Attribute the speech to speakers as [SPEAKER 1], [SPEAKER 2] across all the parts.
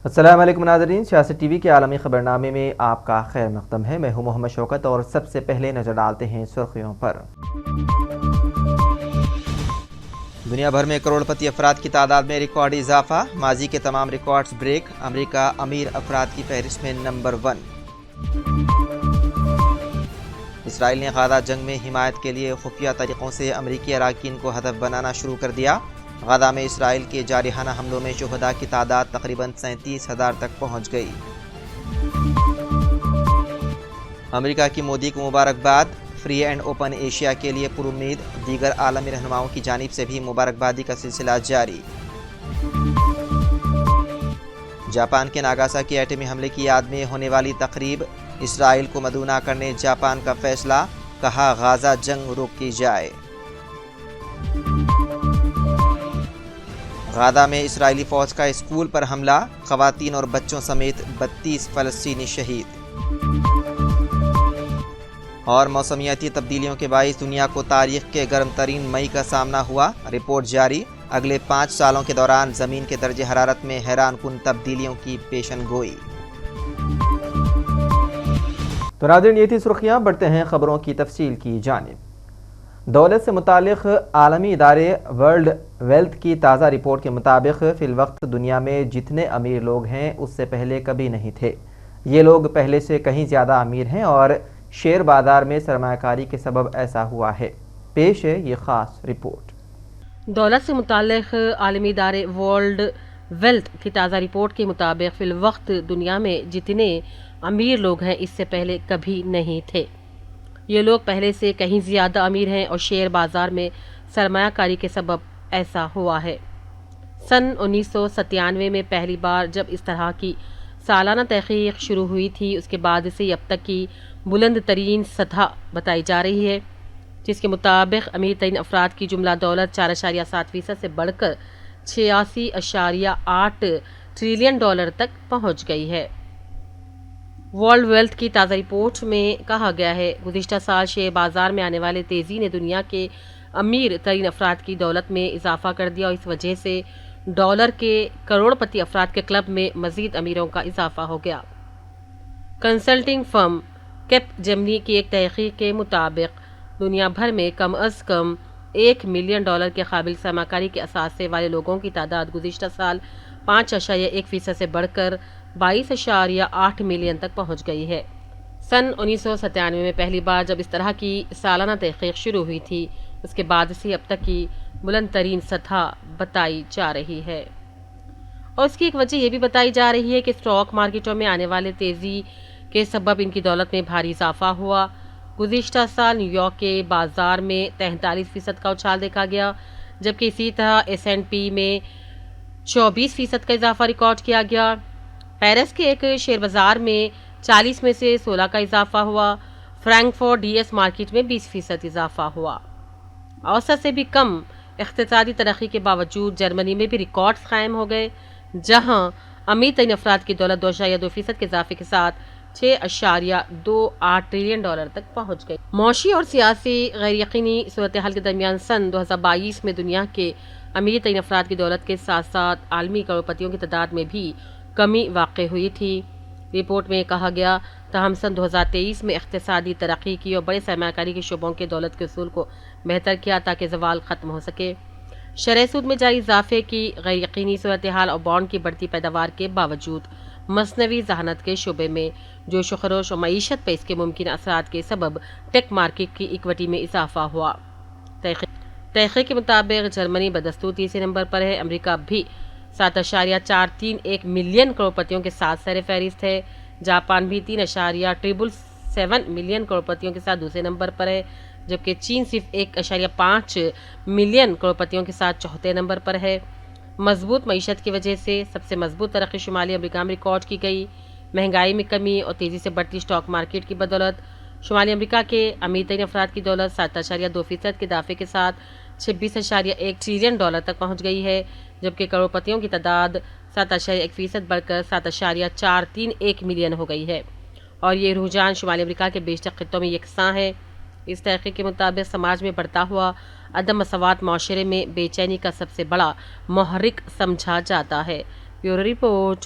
[SPEAKER 1] السلام علیکم ناظرین، سیاست ٹی وی کے عالمی خبرنامے میں آپ کا خیر مقدم ہے۔ میں ہوں محمد شوکت اور سب سے پہلے نظر ڈالتے ہیں سرخیوں پر۔ دنیا بھر میں کروڑ پتی افراد کی تعداد میں ریکارڈ اضافہ، ماضی کے تمام ریکارڈز بریک، امریکہ امیر افراد کی فہرست میں نمبر 1۔ اسرائیل نے غزہ جنگ میں حمایت کے لیے خفیہ طریقوں سے امریکی اراکین کو ہدف بنانا شروع کر دیا۔ غزہ میں اسرائیل کے جارحانہ حملوں میں شہداء کی تعداد تقریباً 37,000 تک پہنچ گئی۔ امریکہ کی مودی کو مبارکباد، فری اینڈ اوپن ایشیا کے لیے پر امید، دیگر عالمی رہنماؤں کی جانب سے بھی مبارکبادی کا سلسلہ جاری۔ جاپان کے ناگاساکی ایٹمی حملے کی یاد میں ہونے والی تقریب، اسرائیل کو مدعو نہ کرنے جاپان کا فیصلہ، کہا غزہ جنگ روکی جائے۔ غزہ میں اسرائیلی فوج کا اسکول پر حملہ، خواتین اور بچوں سمیت 32 فلسطینی شہید۔ اور موسمیاتی تبدیلیوں کے باعث دنیا کو تاریخ کے گرم ترین مئی کا سامنا ہوا، رپورٹ جاری، اگلے 5 سالوں کے دوران زمین کے درجہ حرارت میں حیران کن تبدیلیوں کی پیشن گوئی۔ تو ناظرین، یہ تھی سرخیاں، بڑھتے ہیں خبروں کی تفصیل کی جانب۔ دولت سے متعلق عالمی ادارے ورلڈ ویلتھ کی تازہ رپورٹ کے مطابق فی الوقت دنیا میں جتنے امیر لوگ ہیں اس سے پہلے کبھی نہیں تھے۔ یہ لوگ پہلے سے کہیں زیادہ امیر ہیں اور شیئر بازار میں سرمایہ کاری کے سبب ایسا ہوا ہے۔ پیش ہے یہ خاص رپورٹ۔
[SPEAKER 2] دولت سے متعلق عالمی ادارے ورلڈ ویلتھ کی تازہ رپورٹ کے مطابق فی الوقت دنیا میں جتنے امیر لوگ ہیں اس سے پہلے کبھی نہیں تھے۔ یہ لوگ پہلے سے کہیں زیادہ امیر ہیں اور شیئر بازار میں سرمایہ کاری کے سبب ایسا ہوا ہے۔ سن 1997 میں پہلی بار جب اس طرح کی سالانہ تحقیق شروع ہوئی تھی، اس کے بعد سے اب تک کی بلند ترین سطح بتائی جا رہی ہے، جس کے مطابق امیر ترین افراد کی جملہ دولت 4.7% سے بڑھ کر 86.8 ٹریلین ڈالر تک پہنچ گئی ہے۔ ورلڈ ویلتھ کی تازہ رپورٹ میں کہا گیا ہے، گزشتہ سال شیئر بازار میں آنے والے تیزی نے دنیا کے امیر ترین افراد کی دولت میں اضافہ کر دیا اور اس وجہ سے ڈالر کے کروڑ پتی افراد کے کلب میں مزید امیروں کا اضافہ ہو گیا۔ کنسلٹنگ فرم کیپ جیمنی کی ایک تحقیق کے مطابق دنیا بھر میں کم از کم $1 ملین کے قابل سرمایہ کاری کے اثاثے والے لوگوں کی تعداد گزشتہ سال 5.1% سے بڑھ کر 22.8 ملین تک پہنچ گئی ہے۔ سن 1997 میں پہلی بار جب اس طرح کی سالانہ تحقیق شروع ہوئی تھی، اس کے بعد سے اب تک کی بلند ترین سطح بتائی جا رہی ہے۔ اور اس کی ایک وجہ یہ بھی بتائی جا رہی ہے کہ اسٹاک مارکیٹوں میں آنے والے تیزی کے سبب ان کی دولت میں بھاری اضافہ ہوا۔ گزشتہ سال نیو یارک کے بازار میں 43% کا اچھال دیکھا گیا، جبکہ اسی طرح S&P میں 24% کا اضافہ ریکارڈ کیا گیا۔ پیرس کے ایک شیئر بازار میں 40 میں سے 16 کا اضافہ ہوا۔ فرینکفورٹ DS مارکیٹ میں 20% اضافہ ہوا۔ اوسط سے بھی کم اقتصادی ترقی کے باوجود جرمنی میں بھی ریکارڈز قائم ہو گئے، جہاں امیر ترین افراد کی دولت 2.2% کے اضافے کے ساتھ 6.28 ٹریلین ڈالر تک پہنچ گئی۔ معاشی اور سیاسی غیر یقینی صورتحال کے درمیان سن 2022 میں دنیا کے امیر ترین افراد کی دولت کے ساتھ ساتھ عالمی کروڑ پتیوں کی تعداد میں بھی کمی واقع ہوئی تھی۔ رپورٹ میں کہا گیا، تاہم سن 2023 میں اقتصادی ترقی کی اور بڑے سرمایہ کاری کے شعبوں کے دولت کے اصول کو بہتر کیا تاکہ زوال ختم ہو سکے۔ شرح سود میں جاری اضافے کی غیر یقینی صورتحال اور بانڈ کی بڑھتی پیداوار کے باوجود مصنوعی ذہانت کے شعبے میں جوش و خروش اور معیشت پر اس کے ممکنہ اثرات کے سبب ٹیک مارکیٹ کی اکوٹی میں اضافہ ہوا۔ تحقیق کے مطابق جرمنی بدستور تیسرے نمبر پر ہے۔ امریکہ بھی 7.431 ملین کروڑ پتیوں کے ساتھ سر فہرست ہے۔ جاپان بھی 3.777 ملین کروڑ پتیوں کے ساتھ دوسرے نمبر پر ہے، جبکہ چین صرف 1.5 ملین کروڑ پتیوں کے ساتھ چوتھے نمبر پر ہے۔ مضبوط معیشت کی وجہ سے سب سے مضبوط ترقی شمالی امریکہ میں ریکارڈ کی گئی۔ مہنگائی میں کمی اور تیزی سے بڑھتی اسٹاک مارکیٹ کی بدولت شمالی امریکہ کے امیر ترین افراد کی دولت 7.2% کے اضافے کے ساتھ 26.1 ٹریلین ڈالر تک پہنچ گئی ہے، جبکہ کروڑ پتیوں کی تعداد 7.1% بڑھ کر 7.431 ملین ہو گئی ہے، اور یہ رجحان شمالی امریکہ کے بیشتر خطوں میں یکساں ہے۔ اس تحقیق کے مطابق سماج میں بڑھتا ہوا عدم مساوات معاشرے میں بے چینی کا سب سے بڑا محرک سمجھا جاتا ہے۔ Bureau report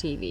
[SPEAKER 2] TV।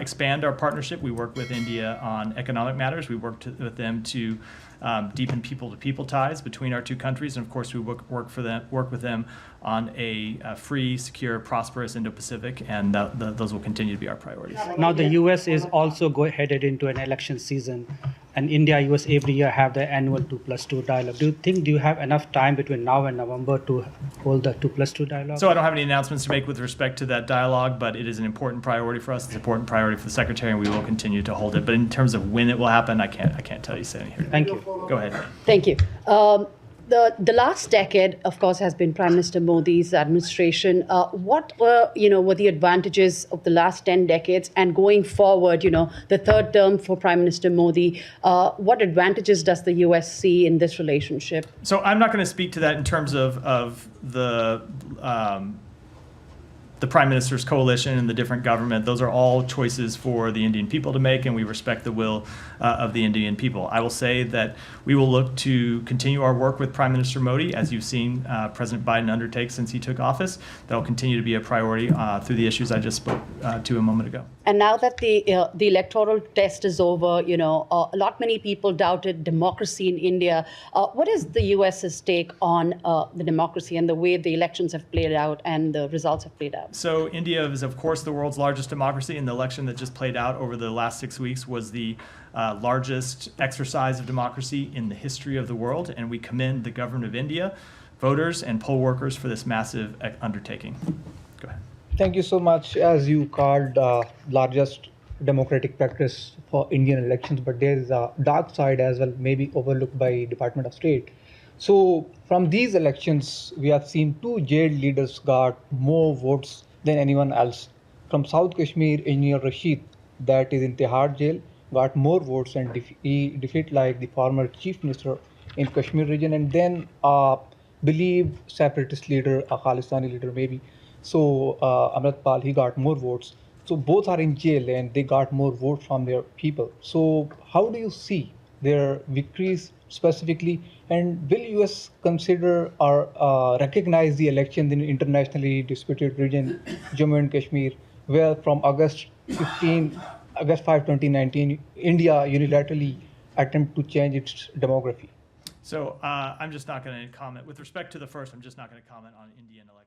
[SPEAKER 3] Expand our partnership. We work with India on economic matters. We work with them to deepen people-to-people ties between our two countries, and of course, we work with them on a free, secure, prosperous Indo-Pacific, and those will continue to be our priorities.
[SPEAKER 4] Now, the U.S. is also headed into an election season, and India, U.S. every year have the annual 2+2 dialogue. Do you have enough time between now and November to hold the 2+2 dialogue?
[SPEAKER 3] So I don't have any announcements to make with respect to that dialogue, but it is an important priority for us. It's an important priority for the Secretary, and we will continue to hold it. But in terms of when it will happen, I can't tell you standing here.
[SPEAKER 4] Thank you.
[SPEAKER 3] Go ahead.
[SPEAKER 5] Thank you. The last decade, of course, has been Prime Minister Modi's administration. What were the advantages of the last 10 decades, and going forward, the third term for Prime Minister Modi, what advantages does the U.S. see in this relationship?
[SPEAKER 3] So I'm not going to speak to that in terms of the Prime Minister's coalition and the different government. Those are all choices for the Indian people to make, and we respect the will of the Indian people. I will say that we will look to continue our work with Prime Minister Modi, as you've seen President Biden undertake since he took office. That will continue to be a priority through the issues I just spoke to a moment ago.
[SPEAKER 5] And now that the electoral test is over, many people doubted democracy in India. What is the U.S.'s take on the democracy and the way the elections have played out and the results have played out?
[SPEAKER 3] So India is, of course, the world's largest democracy, and the election that just played out over the last 6 weeks was the largest exercise of democracy in the history of the world, and we commend the government of India voters and poll workers for this massive undertaking. Go ahead.
[SPEAKER 6] Thank you so much. As you called largest democratic practice for Indian elections, but there is a dark side as well, maybe overlooked by Department of State. So from these elections, we have seen two jailed leaders got more votes than anyone else. From South Kashmir, Engineer Rashid, that is in Tihar jail, got more votes and he defeated like the former chief minister in Kashmir region, and then believe separatist leader, a Khalistani leader maybe. So Amritpal, he got more votes. So both are in jail and they got more votes from their people. So how do you see their victories specifically, and will US consider or recognize the elections in internationally disputed region, Jammu and Kashmir, where from August 5, 2019, India unilaterally attempt to change its demography?
[SPEAKER 3] So I'm just not going to comment. With respect to the first, I'm just not going to comment on Indian electoral.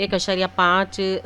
[SPEAKER 2] 1.5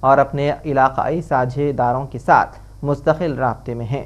[SPEAKER 1] اور اپنے علاقائی ساجھیداروں کے ساتھ مستقل رابطے میں ہیں۔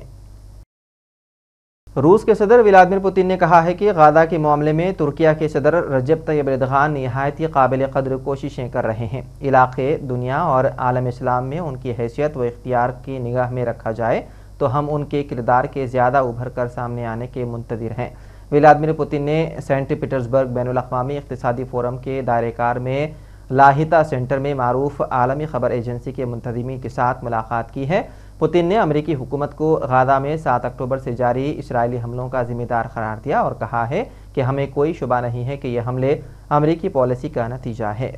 [SPEAKER 1] روس کے صدر ولادیمیر پوتن نے کہا ہے کہ غزہ کے معاملے میں ترکیہ کے صدر رجب طیب ایردوان نہایت ہی قابل قدر کوششیں کر رہے ہیں۔ علاقے، دنیا اور عالم اسلام میں ان کی حیثیت و اختیار کی نگاہ میں رکھا جائے تو ہم ان کے کردار کے زیادہ ابھر کر سامنے آنے کے منتظر ہیں۔ ولادیمیر پوتن نے سینٹ پیٹرزبرگ بین الاقوامی اقتصادی فورم کے دائرہ کار میں لاہیتا سینٹر میں معروف عالمی خبر ایجنسی کے منتظمین کے ساتھ ملاقات کی ہے۔ پوتن نے امریکی حکومت کو غزہ میں 7 اکتوبر سے جاری اسرائیلی حملوں کا ذمہ دار قرار دیا اور کہا ہے کہ ہمیں کوئی شبہ نہیں ہے کہ یہ حملے امریکی پالیسی کا نتیجہ ہے۔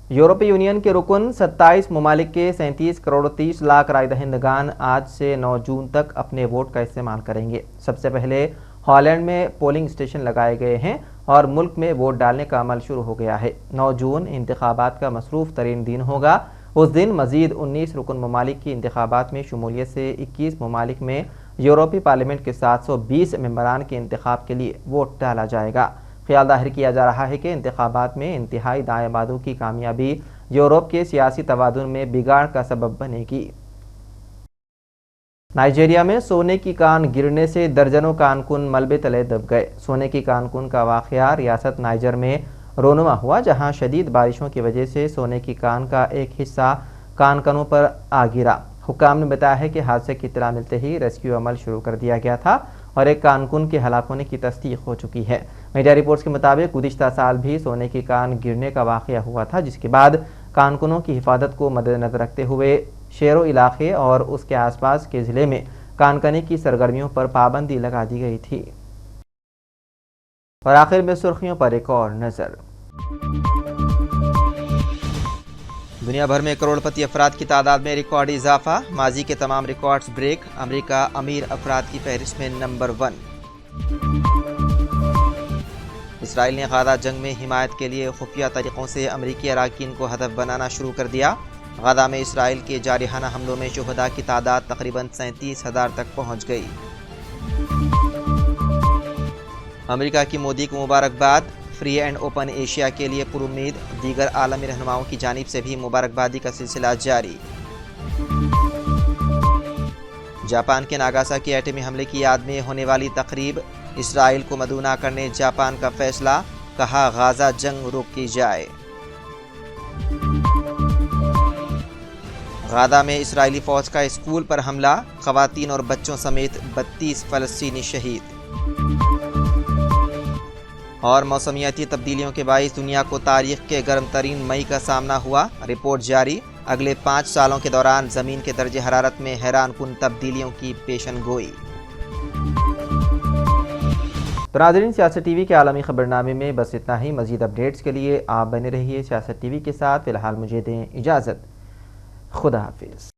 [SPEAKER 1] یورپی یونین کے رکن 27 ممالک کے 37 کروڑ 30 لاکھ رائے دہندگان آج سے 9 جون تک اپنے ووٹ کا استعمال کریں گے۔ سب سے پہلے ہالینڈ میں پولنگ اسٹیشن لگائے گئے ہیں اور ملک میں ووٹ ڈالنے کا عمل شروع ہو گیا ہے۔ 9 جون انتخابات کا مصروف ترین دن ہوگا۔ اس دن مزید 19 رکن ممالک کی انتخابات میں شمولیت سے 21 ممالک میں یورپی پارلیمنٹ کے 720 ممبران کے انتخاب کے لیے ووٹ ڈالا جائے گا۔ خیال ظاہر کیا جا رہا ہے کہ انتخابات میں انتہائی دائیں بازو کی کامیابی یورپ کے سیاسی توازن میں بگاڑ کا سبب بنے گی۔ نائجیریا میں سونے کی کان گرنے سے درجنوں کان کن ملبے تلے دب گئے۔ سونے کی کان کن کا واقعہ ریاست نائجر میں رونما ہوا، جہاں شدید بارشوں کی وجہ سے سونے کی کان کا ایک حصہ کان کنوں پر آ گرا۔ حکام نے بتایا ہے کہ حادثے کی اطلاع ملتے ہی ریسکیو عمل شروع کر دیا گیا تھا اور ایک کان کن کے ہلاک ہونے کی تصدیق ہو چکی ہے۔ میڈیا رپورٹس کے مطابق گزشتہ سال بھی سونے کی کان گرنے کا واقعہ ہوا تھا، جس کے بعد کان کنوں کی حفاظت کو مد نظر رکھتے ہوئے شیرو علاقے اور اس کے آس پاس کے ضلع میں کان کنی کی سرگرمیوں پر پابندی لگا دی گئی تھی۔ اور آخر میں سرخیوں پر ایک اور نظر۔ دنیا بھر میں کروڑ پتی افراد کی تعداد میں ریکارڈی اضافہ، ماضی کے تمام ریکارڈز بریک، امریکہ امیر افراد کی فہرست میں نمبر 1۔ اسرائیل نے غزہ جنگ میں حمایت کے لیے خفیہ طریقوں سے امریکی اراکین کو ہدف بنانا شروع کر دیا۔ غزہ میں اسرائیل کے جارحانہ حملوں میں شہداء کی تعداد تقریباً 37,000 تک پہنچ گئی۔ امریکہ کی مودی کو مبارکباد، فری اینڈ اوپن ایشیا کے لیے پر امید، دیگر عالمی رہنماؤں کی جانب سے بھی مبارکبادی کا سلسلہ جاری۔ جاپان کے ناگاساکی ایٹمی حملے کی یاد میں ہونے والی تقریب، اسرائیل کو مدعو نہ کرنے جاپان کا فیصلہ، کہا غزہ جنگ روکی جائے۔ غزہ میں اسرائیلی فوج کا اسکول پر حملہ، خواتین اور بچوں سمیت 32 فلسطینی شہید۔ اور موسمیاتی تبدیلیوں کے باعث دنیا کو تاریخ کے گرم ترین مئی کا سامنا ہوا، رپورٹ جاری، اگلے 5 سالوں کے دوران زمین کے درجہ حرارت میں حیران کن تبدیلیوں کی پیشن گوئی۔ ناظرین، سیاست ٹی وی کے عالمی خبرنامے میں بس اتنا ہی۔ مزید اپڈیٹس کے لیے آپ بنے رہیے سیاست ٹی وی کے ساتھ۔ فی الحال مجھے دیں اجازت، خدا حافظ۔